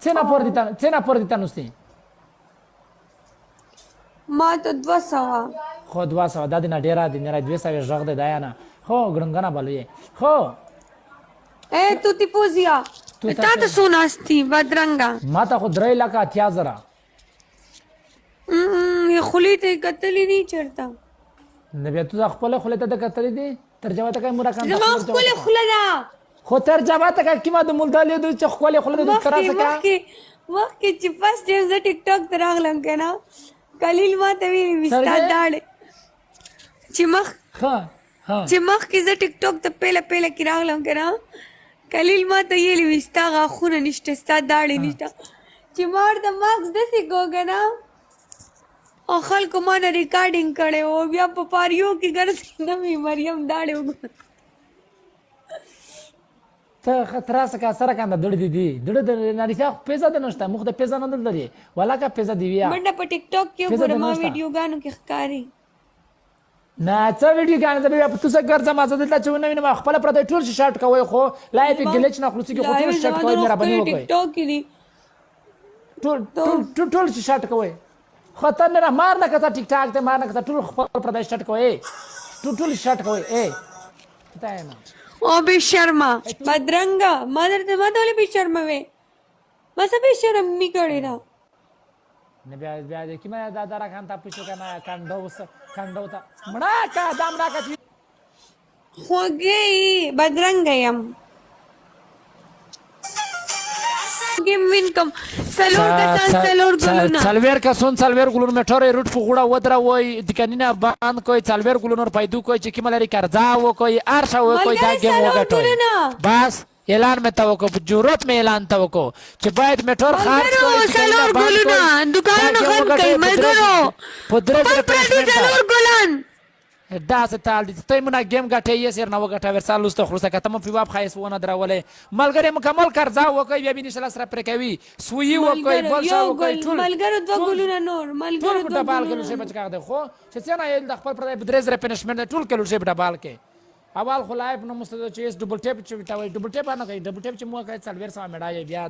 څنګه پور دي नुसती ما ته 200 خو 200 دا دینه ډیره دي نه 200 ژغ ده دا نه خو ګړنګنا بلوي خو تو تی پوزیا تا ته سوناستی بدرنګا ما ته خو 3 لک 8000 خلی ته کتلی نه چرتا نه بیا ته خپل خله ته کتلی دي ترجمه ته کوم مراکان زما خپل خله دا خو ترجمه ته کیما د مولدالې د خپل خله د تراسه کا وخت چې فرست ټایم ز ټیک ټاک تراغلم کنه کلیل ما ته وی وستا داړ چې مخ کې ز ټیک ټاک ته پهله کې راغلم کنه کلیل ما ته یې وستا غاخونه نشته ستا داړ نشته چې مار د ماکس د سی ګوګنا او خلکو ما نه ریکارډینګ کړي او بیا په پاریو کې ګرځي نوې مریم داړ وګ ته خطراسه کا سره کنده دړ دي دړ د ناريخه پیسې ده نشته مخ د پیسې نه دلري ولا کا پیسې دی بیا منډه په ټیک ټاک کې ګور ما ویډیو غانو کې ښکاری نه څه ویډیو غانو ته بیا تاسو ګرځه ما زده لا چونه نه خپل پرته ټول شارټ کوي خو لایف ګلیچ نه خلاصي کې خو ټول شارټ کوي میرا بني وکوي ټیک ټاک کې ټول شارټ کوي خطر نه مار نه کته ټیک ټاک ته مار نه کته ټول خپل پرته شارټ کوي ټول شارټ کوي پتا نه او به شرما بدرنګا مادر ته ماته به شرما وې ما څه به شرم می کړی را نه بیا د کیما دادا را کان ته پوښتنه کنه کاندو تا مړه کا دام را کا خوږی بدرنګ یم گیم وین کم سلویر کسون سلویر ګلون میټور روټ فغوړه ودره وای د کنینه باند کوي سلویر ګلون پیدو کوي چې کیملری قرضا و کوي ارشا و کوي دا گیم وګټوي بس اعلان میں تو کو ضرورت میں اعلان تو کو چې باید میټور خارج کوي سلور ګلونه دکان خان کوي مګرو پدرز سلور ګلان دا ستال دي ته مونږه گیم غټه یې سر نه وګټه ورسال لسته خلاصه کته مې په باب خایس ونه درولې ملګری مکمل قرضا وکي بیا بیني سره پر کوي سوی وکي بل شاو کوي ټول ملګرو دوه ګلونه نور ملګرو دوه ډبال کې لږه بچا ده خو چې څنګه یې د خپل پر بدرز ر پنشمنت ټول کې لږه ډبال کې اول خلایب نو مستد چې ډبل ټیپ چې ډبل ټیپ نه کوي ډبل ټیپ چې مو کوي څلور سم مډای بیا